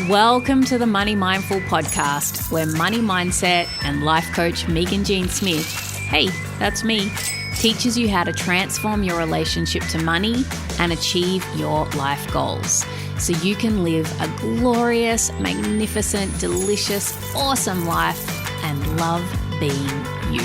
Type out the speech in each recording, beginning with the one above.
Welcome to the Money Mindful podcast, where money mindset and life coach Megan Jean Smith, hey, that's me, teaches you how to transform your relationship to money and achieve your life goals so you can live a glorious, magnificent, delicious, awesome life and love being you.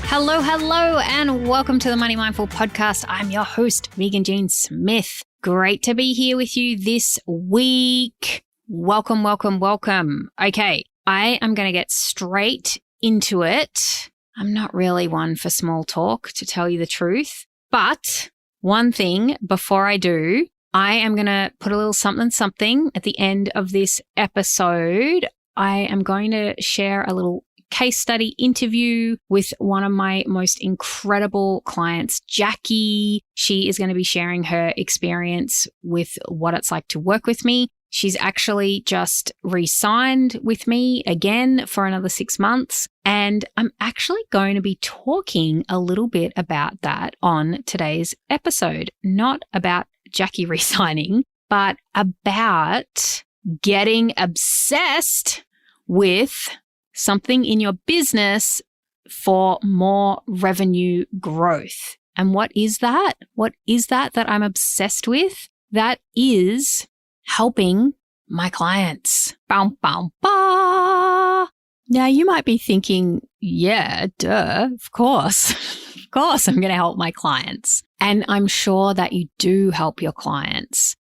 Hello, and welcome to the Money Mindful podcast. I'm your host, Megan Jean Smith. Great to be here with you this week. Welcome. Okay, I am going to get straight into it. I'm not really one for small talk, to tell you the truth. But one thing before I do, I am going to put a little something at the end of this episode. I am going to share a little case study interview with one of my most incredible clients, Jackie. She is going to be sharing her experience with what it's like to work with me. She's actually just re-signed with me again for another 6 months. And I'm actually going to be talking a little bit about that on today's episode. Not about Jackie re-signing, but about getting obsessed with something in your business for more revenue growth. And what is that? What is that I'm obsessed with? That is helping my clients. Bow, bow, bow. Now you might be thinking, yeah, duh, of course. Of course I'm going to help my clients. And I'm sure that you do help your clients.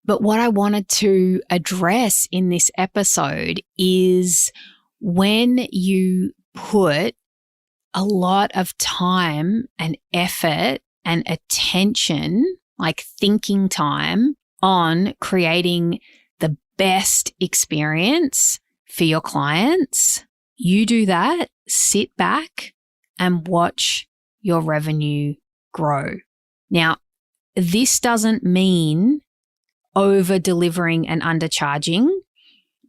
But what I wanted to address in this episode is when you put a lot of time and effort and attention, like thinking time, on creating the best experience for your clients, you do that, sit back and watch your revenue grow. Now, this doesn't mean over-delivering and undercharging,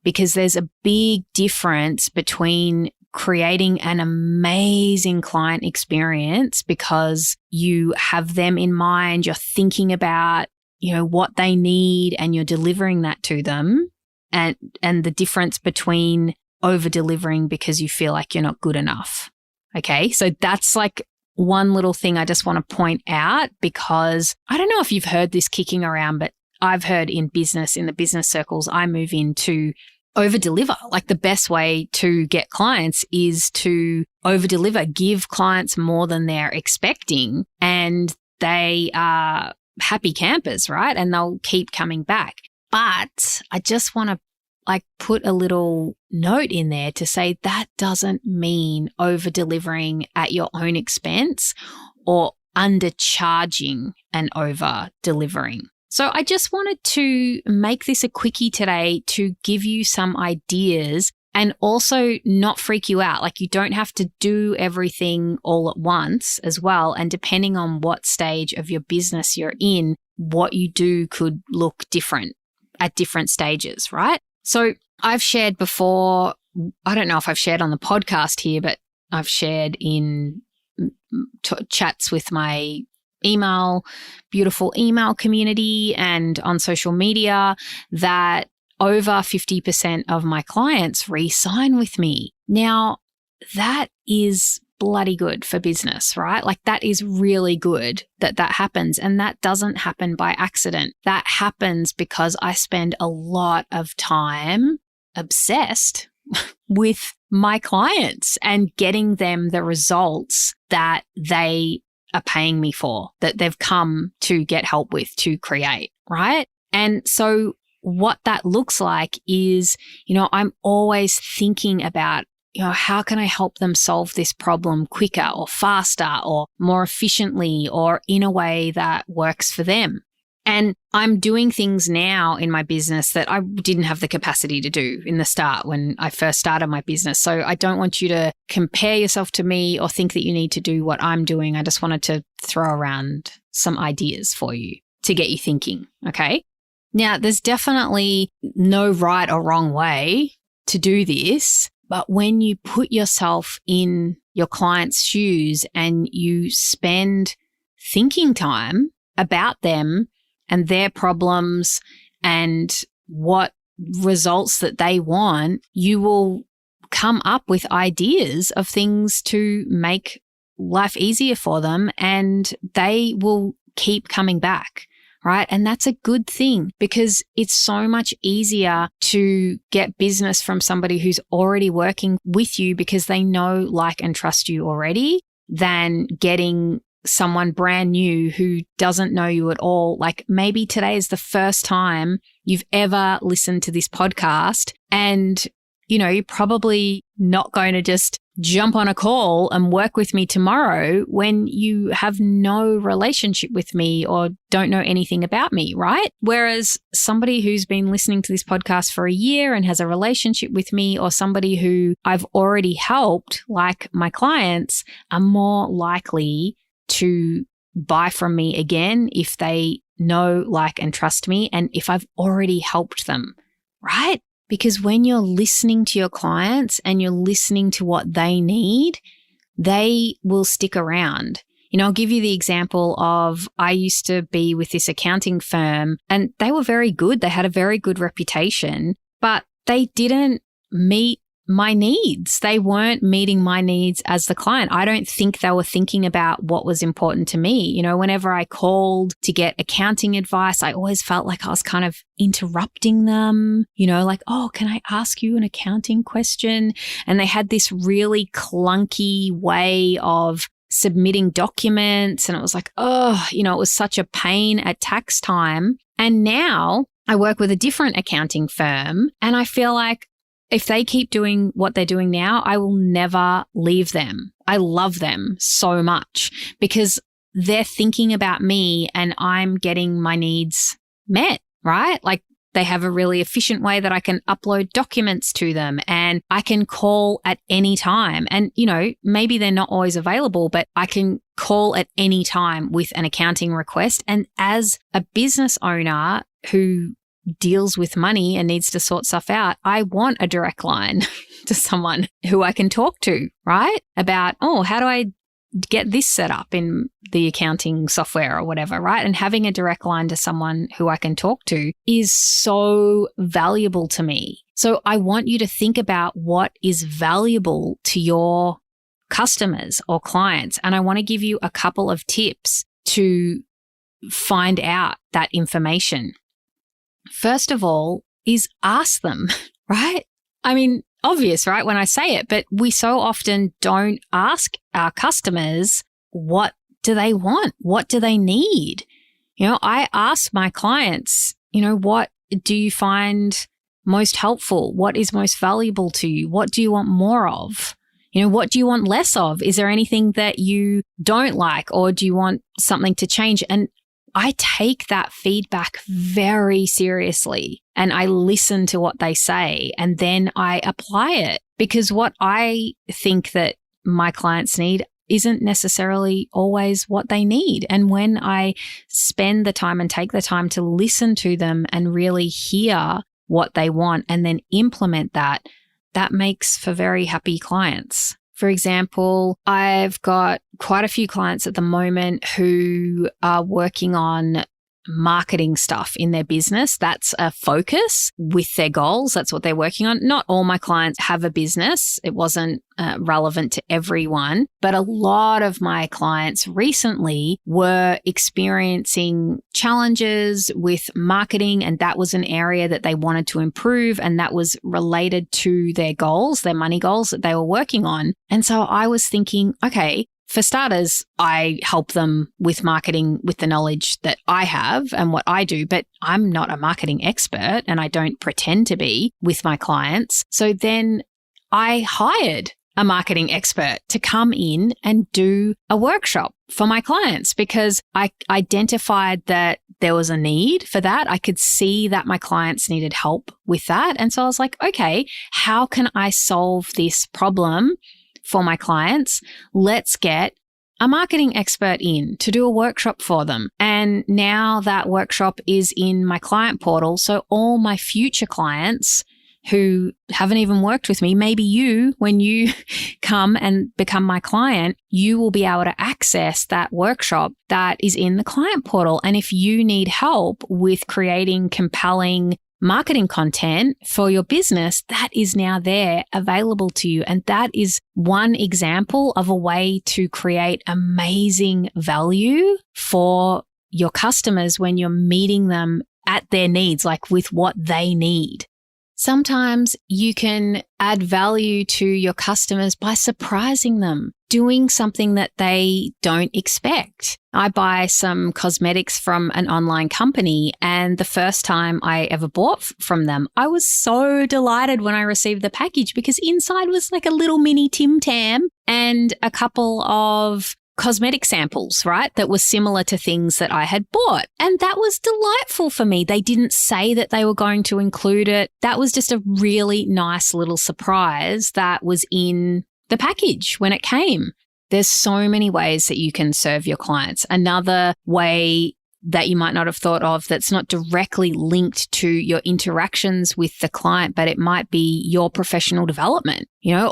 because there's a big difference between creating an amazing client experience because you have them in mind, you're thinking about, what they need and you're delivering that to them, and the difference between over-delivering because you feel like you're not good enough. Okay, so that's like one little thing I just want to point out, because I don't know if you've heard this kicking around, but I've heard in the business circles I move into, over-deliver. Like the best way to get clients is to over-deliver, give clients more than they're expecting, and they are happy campers, right? And they'll keep coming back. But I just want to put a little note in there to say that doesn't mean over-delivering at your own expense or undercharging and over-delivering. So I just wanted to make this a quickie today to give you some ideas and also not freak you out. Like, you don't have to do everything all at once as well. And depending on what stage of your business you're in, what you do could look different at different stages, right? So I've shared before, I don't know if I've shared on the podcast here, but I've shared in chats with my beautiful email community and on social media that over 50% of my clients re-sign with me. Now, that is bloody good for business, right? Like, that is really good that happens. And that doesn't happen by accident. That happens because I spend a lot of time obsessed with my clients and getting them the results that they are paying me for, that they've come to get help with, to create, right? And so what that looks like is, I'm always thinking about, how can I help them solve this problem quicker or faster or more efficiently or in a way that works for them. And I'm doing things now in my business that I didn't have the capacity to do in the start when I first started my business. So I don't want you to compare yourself to me or think that you need to do what I'm doing. I just wanted to throw around some ideas for you to get you thinking, okay? Now, there's definitely no right or wrong way to do this, but when you put yourself in your client's shoes and you spend thinking time about them and their problems and what results that they want, you will come up with ideas of things to make life easier for them, and they will keep coming back, right? And that's a good thing, because it's so much easier to get business from somebody who's already working with you because they know, like, and trust you already, than getting someone brand new who doesn't know you at all. Like, maybe today is the first time you've ever listened to this podcast, and you're probably not going to just jump on a call and work with me tomorrow when you have no relationship with me or don't know anything about me, right? Whereas somebody who's been listening to this podcast for a year and has a relationship with me, or somebody who I've already helped, like my clients, are more likely to buy from me again if they know, like, and trust me, and if I've already helped them, right? Because when you're listening to your clients and you're listening to what they need, they will stick around. I'll give you the example of, I used to be with this accounting firm, and they were very good. They had a very good reputation, but they didn't meet my needs. They weren't meeting my needs as the client. I don't think they were thinking about what was important to me. Whenever I called to get accounting advice, I always felt like I was kind of interrupting them, like, oh, can I ask you an accounting question? And they had this really clunky way of submitting documents. And it was like, oh, it was such a pain at tax time. And now I work with a different accounting firm, and I feel like if they keep doing what they're doing now, I will never leave them. I love them so much because they're thinking about me and I'm getting my needs met, right? Like, they have a really efficient way that I can upload documents to them, and I can call at any time. And, maybe they're not always available, but I can call at any time with an accounting request. And as a business owner who deals with money and needs to sort stuff out, I want a direct line to someone who I can talk to, right? About, oh, how do I get this set up in the accounting software or whatever, right? And having a direct line to someone who I can talk to is so valuable to me. So I want you to think about what is valuable to your customers or clients. And I want to give you a couple of tips to find out that information. First of all is ask them, right? I mean, obvious, right, when I say it, but we so often don't ask our customers, what do they want? What do they need? I ask my clients, what do you find most helpful? What is most valuable to you? What do you want more of? What do you want less of? Is there anything that you don't like, or do you want something to change? And I take that feedback very seriously, and I listen to what they say, and then I apply it, because what I think that my clients need isn't necessarily always what they need. And when I spend the time and take the time to listen to them and really hear what they want and then implement that, that makes for very happy clients. For example, I've got quite a few clients at the moment who are working on marketing stuff in their business. That's a focus with their goals. That's what they're working on. Not all my clients have a business. It wasn't relevant to everyone, but a lot of my clients recently were experiencing challenges with marketing, and that was an area that they wanted to improve, and that was related to their goals, their money goals that they were working on. And so I was thinking, okay, for starters, I help them with marketing with the knowledge that I have and what I do, but I'm not a marketing expert and I don't pretend to be with my clients. So then I hired a marketing expert to come in and do a workshop for my clients, because I identified that there was a need for that. I could see that my clients needed help with that. And so I was like, okay, how can I solve this problem for my clients? Let's get a marketing expert in to do a workshop for them. And now that workshop is in my client portal. So all my future clients who haven't even worked with me, maybe you, when you come and become my client, you will be able to access that workshop that is in the client portal. And if you need help with creating compelling marketing content for your business, that is now there available to you. And that is one example of a way to create amazing value for your customers when you're meeting them at their needs, like with what they need. Sometimes you can add value to your customers by surprising them, doing something that they don't expect. I buy some cosmetics from an online company, and the first time I ever bought from them, I was so delighted when I received the package because inside was like a little mini Tim Tam and a couple of cosmetic samples, right? That was similar to things that I had bought. And that was delightful for me. They didn't say that they were going to include it. That was just a really nice little surprise that was in the package when it came. There's so many ways that you can serve your clients. Another way that you might not have thought of that's not directly linked to your interactions with the client, but it might be your professional development,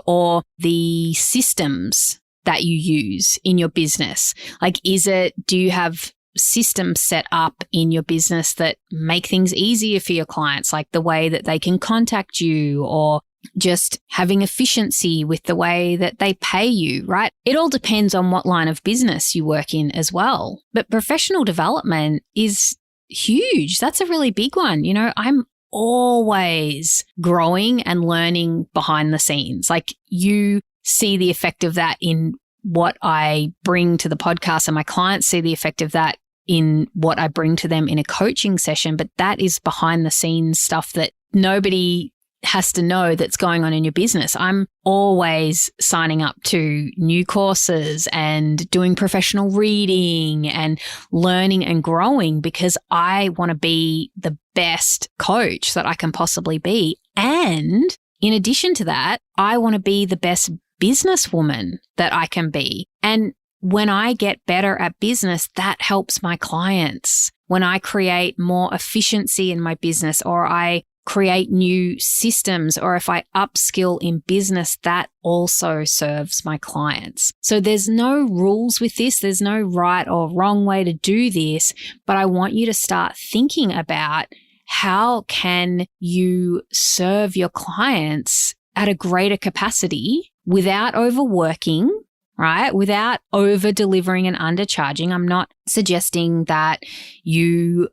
or the systems that you use in your business. Like, do you have systems set up in your business that make things easier for your clients, like the way that they can contact you, or just having efficiency with the way that they pay you, right? It all depends on what line of business you work in as well. But professional development is huge. That's a really big one. I'm always growing and learning behind the scenes. Like, you see the effect of that in what I bring to the podcast, and my clients see the effect of that in what I bring to them in a coaching session. But that is behind the scenes stuff that nobody has to know that's going on in your business. I'm always signing up to new courses and doing professional reading and learning and growing because I want to be the best coach that I can possibly be. And in addition to that, I want to be the best businesswoman that I can be. And when I get better at business, that helps my clients. When I create more efficiency in my business, or I create new systems, or if I upskill in business, that also serves my clients. So there's no rules with this. There's no right or wrong way to do this, but I want you to start thinking about how can you serve your clients at a greater capacity without overworking, right? Without over delivering and undercharging. I'm not suggesting that you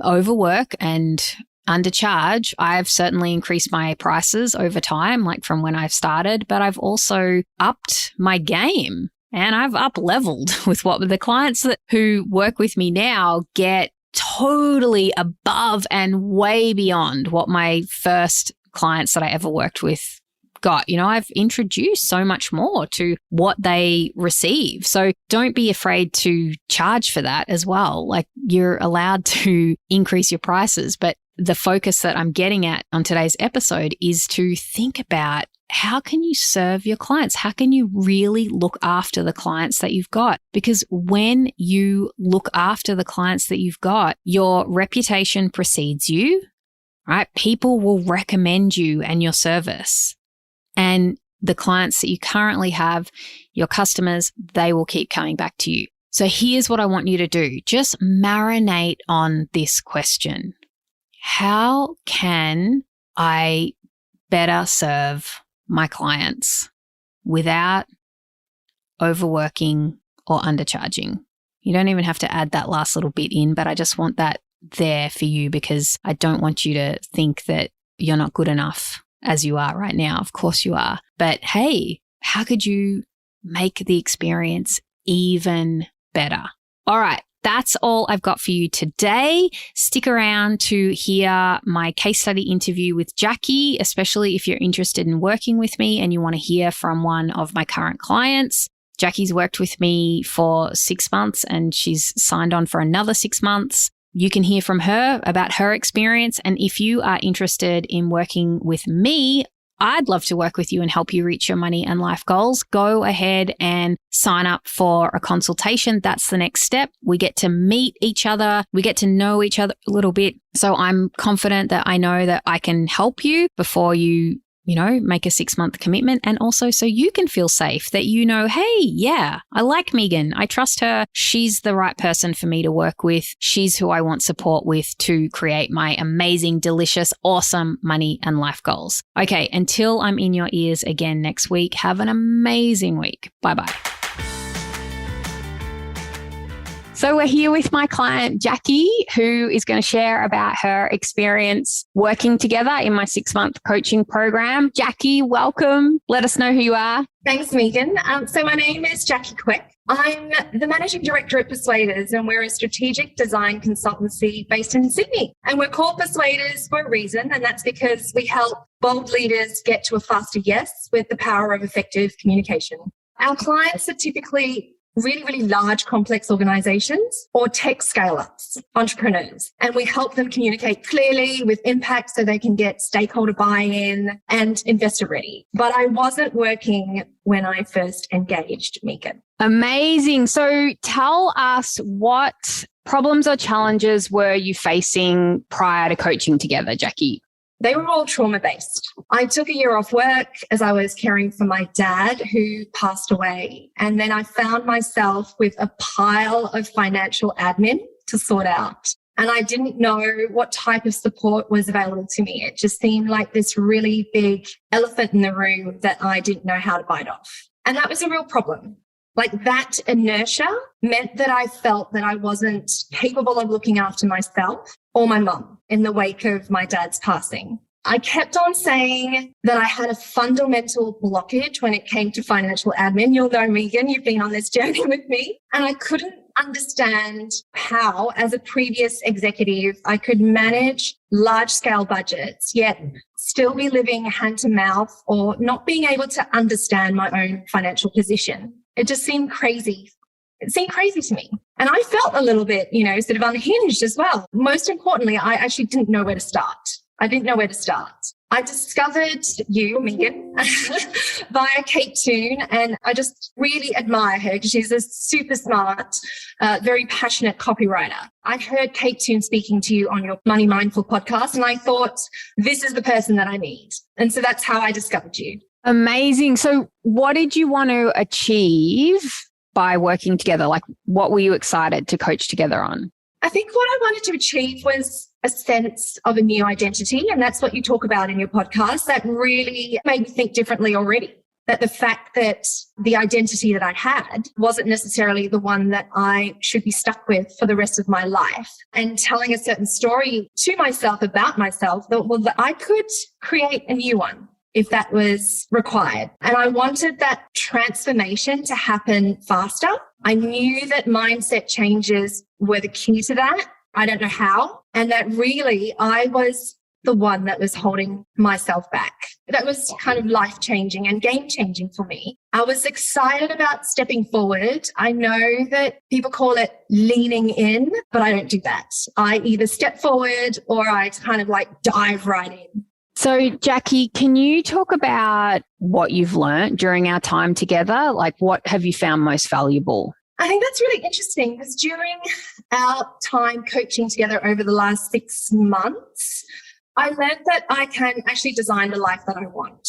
overwork and undercharge. I've certainly increased my prices over time, like from when I've started, but I've also upped my game and I've up leveled with what the clients who work with me now get totally above and way beyond what my first clients that I ever worked with got. I've introduced so much more to what they receive. So don't be afraid to charge for that as well. Like, you're allowed to increase your prices, but the focus that I'm getting at on today's episode is to think about how can you serve your clients? How can you really look after the clients that you've got? Because when you look after the clients that you've got, your reputation precedes you, right? People will recommend you and your service. And the clients that you currently have, your customers, they will keep coming back to you. So here's what I want you to do. Just marinate on this question. How can I better serve my clients without overworking or undercharging? You don't even have to add that last little bit in, but I just want that there for you because I don't want you to think that you're not good enough as you are right now. Of course you are. But hey, how could you make the experience even better? All right. That's all I've got for you today. Stick around to hear my case study interview with Jackie, especially if you're interested in working with me and you want to hear from one of my current clients. Jackie's worked with me for 6 months and she's signed on for another 6 months. You can hear from her about her experience. And if you are interested in working with me, I'd love to work with you and help you reach your money and life goals. Go ahead and sign up for a consultation. That's the next step. We get to meet each other. We get to know each other a little bit. So I'm confident that I know that I can help you before you make a 6-month commitment. And also so you can feel safe that hey, yeah, I like Megan. I trust her. She's the right person for me to work with. She's who I want support with to create my amazing, delicious, awesome money and life goals. Okay, until I'm in your ears again next week, have an amazing week. Bye-bye. So we're here with my client, Jackie, who is going to share about her experience working together in my 6-month coaching program. Jackie, welcome. Let us know who you are. Thanks, Megan. So my name is Jackie Quick. I'm the managing director at Persuaders, and we're a strategic design consultancy based in Sydney. And we're called Persuaders for a reason, and that's because we help bold leaders get to a faster yes with the power of effective communication. Our clients are typically really, really large, complex organizations or tech scale-ups, entrepreneurs. And we help them communicate clearly with impact so they can get stakeholder buy-in and investor ready. But I wasn't working when I first engaged Megan. Amazing. So tell us, what problems or challenges were you facing prior to coaching together, Jackie? They were all trauma-based. I took a year off work as I was caring for my dad, who passed away. And then I found myself with a pile of financial admin to sort out. And I didn't know what type of support was available to me. It just seemed like this really big elephant in the room that I didn't know how to bite off. And that was a real problem. Like, that inertia meant that I felt that I wasn't capable of looking after myself or my mum in the wake of my dad's passing. I kept on saying that I had a fundamental blockage when it came to financial admin. You'll know, Megan, you've been on this journey with me. And I couldn't understand how, as a previous executive, I could manage large-scale budgets, yet still be living hand to mouth or not being able to understand my own financial position. It just seemed crazy. It seemed crazy to me. And I felt a little bit, sort of unhinged as well. Most importantly, I actually didn't know where to start. I discovered you, Megan, via Kate Toon, and I just really admire her because she's a super smart, very passionate copywriter. I heard Kate Toon speaking to you on your Money Mindful podcast, and I thought, this is the person that I need. And so that's how I discovered you. Amazing. So what did you want to achieve by working together? Like, what were you excited to coach together on? I think what I wanted to achieve was a sense of a new identity. And that's what you talk about in your podcast. That really made me think differently already. That the fact that the identity that I had wasn't necessarily the one that I should be stuck with for the rest of my life. And telling a certain story to myself about myself, that I could create a new one if that was required. And I wanted that transformation to happen faster. I knew that mindset changes were the key to that. I don't know how. And that really I was the one that was holding myself back. That was kind of life-changing and game-changing for me. I was excited about stepping forward. I know that people call it leaning in, but I don't do that. I either step forward or I kind of dive right in. So, Jackie, can you talk about what you've learned during our time together? Like, what have you found most valuable? I think that's really interesting because during our time coaching together over the last 6 months, I learned that I can actually design the life that I want,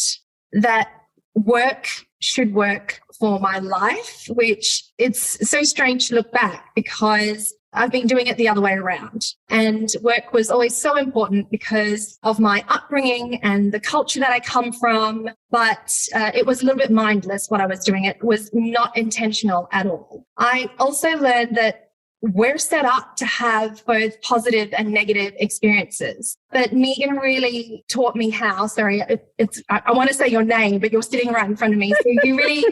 that work should work for my life, which it's so strange to look back because I've been doing it the other way around. And work was always so important because of my upbringing and the culture that I come from. But it was a little bit mindless what I was doing. It was not intentional at all. I also learned that we're set up to have both positive and negative experiences. But Megan really taught me how, I want to say your name, but you're sitting right in front of me. So you really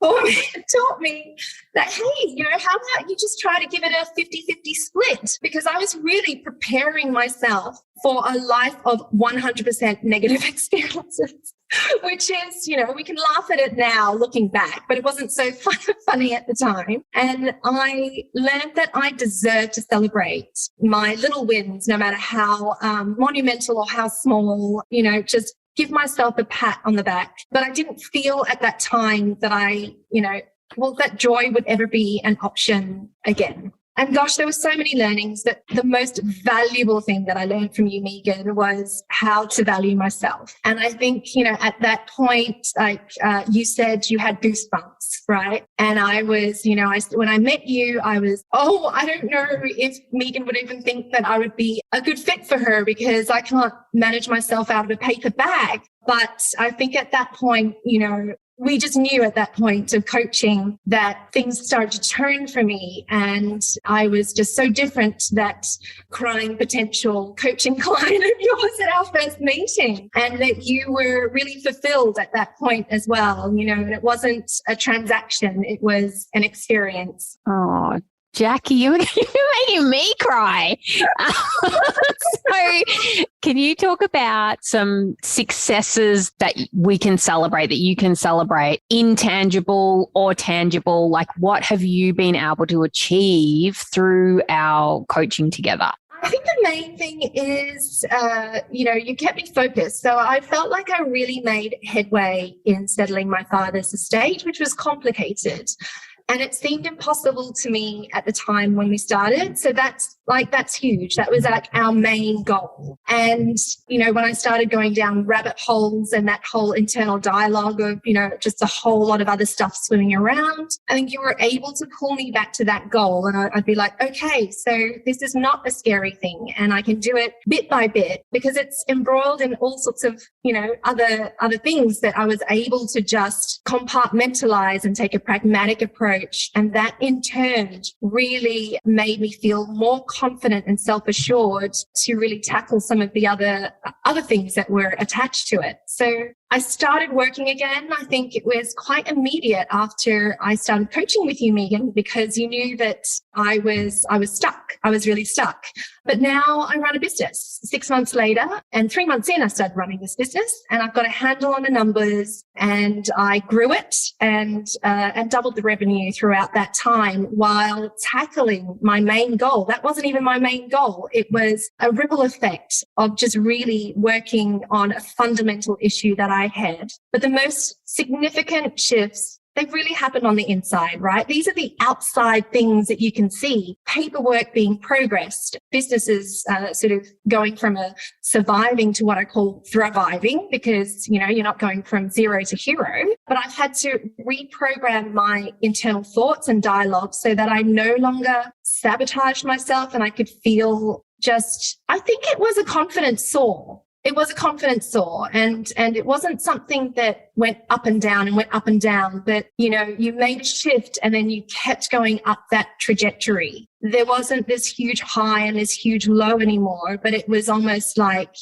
taught me that, hey, how about you just try to give it a 50-50 split? Because I was really preparing myself for a life of 100% negative experiences, which is, we can laugh at it now looking back, but it wasn't so funny at the time. And I learned that I deserve to celebrate my little wins, no matter how monumental or how small, just give myself a pat on the back. But I didn't feel at that time that that joy would ever be an option again. And gosh, there were so many learnings, that the most valuable thing that I learned from you, Megan, was how to value myself. And I think, at that point, like you said, you had goosebumps, right? And I was, when I met you, I was, I don't know if Megan would even think that I would be a good fit for her, because I can't manage myself out of a paper bag. But I think at that point, we just knew at that point of coaching that things started to turn for me. And I was just so different, that crying potential coaching client of yours at our first meeting, and that you were really fulfilled at that point as well. And it wasn't a transaction, it was an experience. Oh, Jackie, you're making me cry. So can you talk about some successes that we can celebrate, that you can celebrate, intangible or tangible? Like, what have you been able to achieve through our coaching together? I think the main thing is, you kept me focused. So I felt like I really made headway in settling my father's estate, which was complicated. And it seemed impossible to me at the time when we started. So that's huge. That was like our main goal. And, when I started going down rabbit holes and that whole internal dialogue of, just a whole lot of other stuff swimming around, I think you were able to pull me back to that goal. And I'd be like, okay, so this is not a scary thing. And I can do it bit by bit, because it's embroiled in all sorts of, other things that I was able to just compartmentalize and take a pragmatic approach. And that in turn really made me feel more confident and self-assured to really tackle some of the other things that were attached to it. So I started working again. I think it was quite immediate after I started coaching with you, Megan, because you knew that I was stuck. I was really stuck. But now I run a business 6 months later, and 3 months in, I started running this business, and I've got a handle on the numbers, and I grew it and doubled the revenue throughout that time while tackling my main goal. That wasn't even my main goal. It was a ripple effect of just really working on a fundamental issue that I had. But the most significant shifts, they've really happened on the inside, right? These are the outside things that you can see. Paperwork being progressed, businesses sort of going from a surviving to what I call thriving, because, you're not going from zero to hero. But I've had to reprogram my internal thoughts and dialogue so that I no longer sabotaged myself, and I could feel I think it was a confidence soar. It was a confidence soar, and it wasn't something that went up and down and went up and down, but, you made a shift and then you kept going up that trajectory. There wasn't this huge high and this huge low anymore, but it was almost like,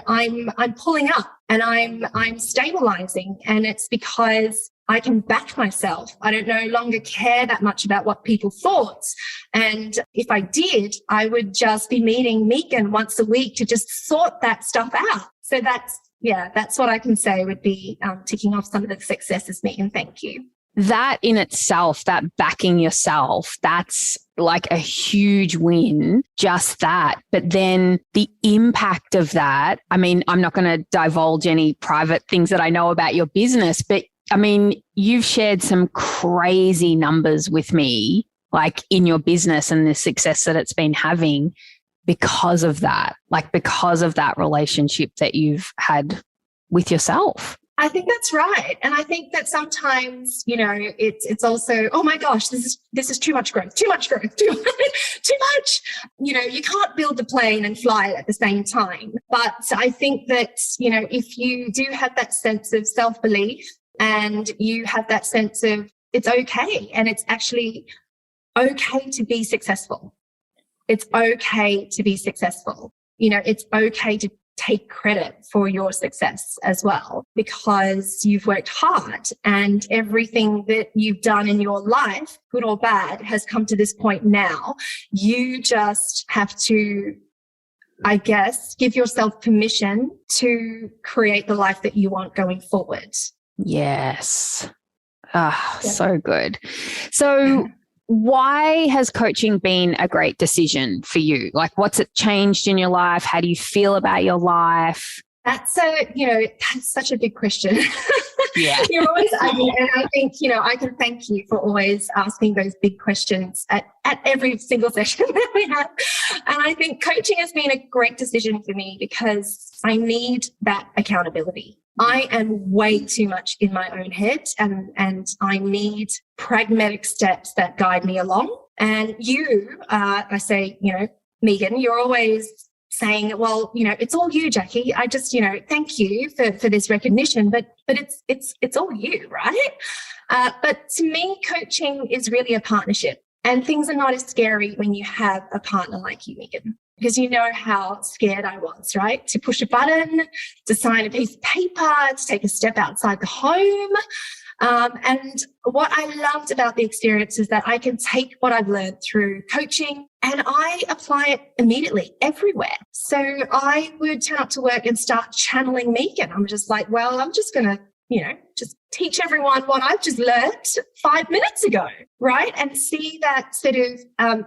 I'm pulling up and I'm stabilizing, and it's because I can back myself. I don't no longer care that much about what people thought. And if I did, I would just be meeting Megan once a week to just sort that stuff out. So that's what I can say would be ticking off some of the successes, Megan. Thank you. That in itself, that backing yourself, that's like a huge win, just that. But then the impact of that, I mean, I'm not going to divulge any private things that I know about your business, but I mean, you've shared some crazy numbers with me, like in your business and the success that it's been having because of that, because of that relationship that you've had with yourself. I think that's right. And I think that sometimes, it's also, oh my gosh, this is too much growth, too much. You can't build a plane and fly it at the same time. But I think that, if you do have that sense of self-belief, and you have that sense of it's okay, and it's actually okay to be successful. It's okay to be successful. It's okay to take credit for your success as well, because you've worked hard, and everything that you've done in your life, good or bad, has come to this point now. You just have to, I guess, give yourself permission to create the life that you want going forward. Yes. So good. So why has coaching been a great decision for you? Like, what's it changed in your life? How do you feel about your life? That's such a big question. Yeah. You're always asking. And I think, I can thank you for always asking those big questions at every single session that we have. And I think coaching has been a great decision for me because I need that accountability. I am way too much in my own head and I need pragmatic steps that guide me along. And you, I say, Megan, you're always saying, well, it's all you, Jackie. I just, thank you for this recognition, but it's all you, right? But to me, coaching is really a partnership, and things are not as scary when you have a partner like you, Megan, because you know how scared I was, right? To push a button, to sign a piece of paper, to take a step outside the home. And what I loved about the experience is that I can take what I've learned through coaching and I apply it immediately everywhere. So I would turn up to work and start channeling Megan. I'm just like, well, I'm just going to, just teach everyone what I've just learned 5 minutes ago, right? And see that sort of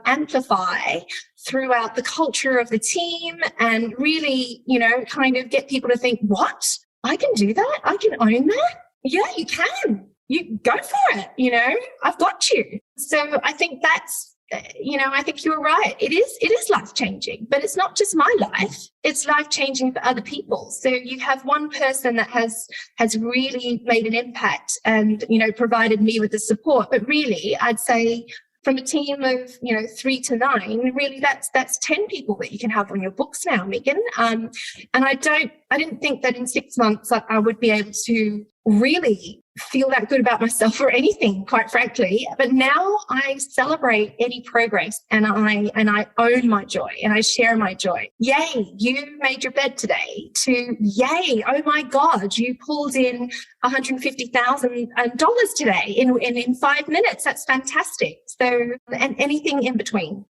amplify throughout the culture of the team and really, kind of get people to think, what? I can do that? I can own that? Yeah, you can. You go for it. I've got you. So I think that's, I think you're right. It is life-changing, but it's not just my life. It's life-changing for other people. So you have one person that has really made an impact and, provided me with the support. But really, I'd say from a team of, 3 to 9, really that's 10 people that you can have on your books now, Megan. And I didn't think that in 6 months I would be able to really feel that good about myself or anything, quite frankly. But now I celebrate any progress and I own my joy and I share my joy. Yay, you made your bed today, to yay, oh my God, you pulled in $150,000 today in 5 minutes. That's fantastic. So, and anything in between.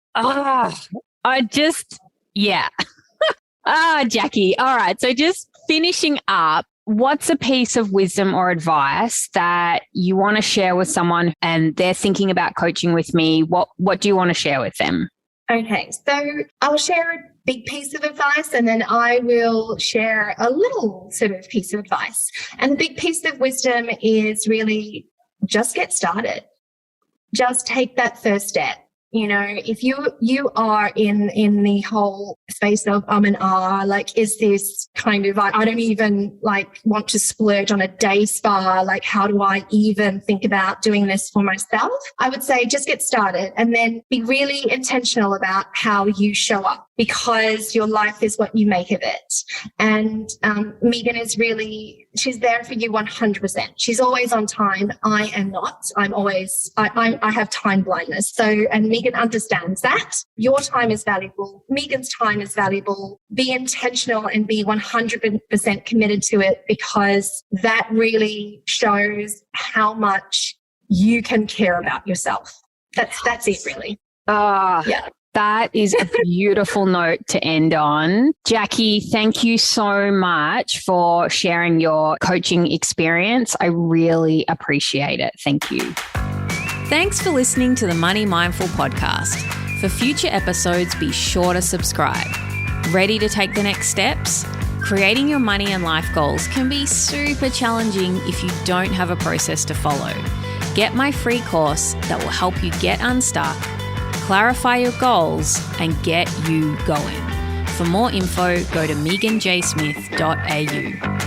Jackie. All right. So just finishing up, what's a piece of wisdom or advice that you want to share with someone and they're thinking about coaching with me? What do you want to share with them? Okay, so I'll share a big piece of advice and then I will share a little sort of piece of advice. And the big piece of wisdom is really just get started. Just take that first step. If you are in the whole space of like, is this kind of like, I don't even want to splurge on a day spa. Like, how do I even think about doing this for myself? I would say just get started and then be really intentional about how you show up, because your life is what you make of it. And Megan is really, she's there for you 100%. She's always on time. I am not. I have time blindness. So, and Megan understands that. Your time is valuable. Megan's time is valuable. Be intentional and be 100% committed to it, because that really shows how much you can care about yourself. That's it, really. Yeah. That is a beautiful note to end on. Jackie, thank you so much for sharing your coaching experience. I really appreciate it. Thank you. Thanks for listening to the Money Mindful podcast. For future episodes, be sure to subscribe. Ready to take the next steps? Creating your money and life goals can be super challenging if you don't have a process to follow. Get my free course that will help you get unstuck, clarify your goals, and get you going. For more info, go to meganjsmith.au.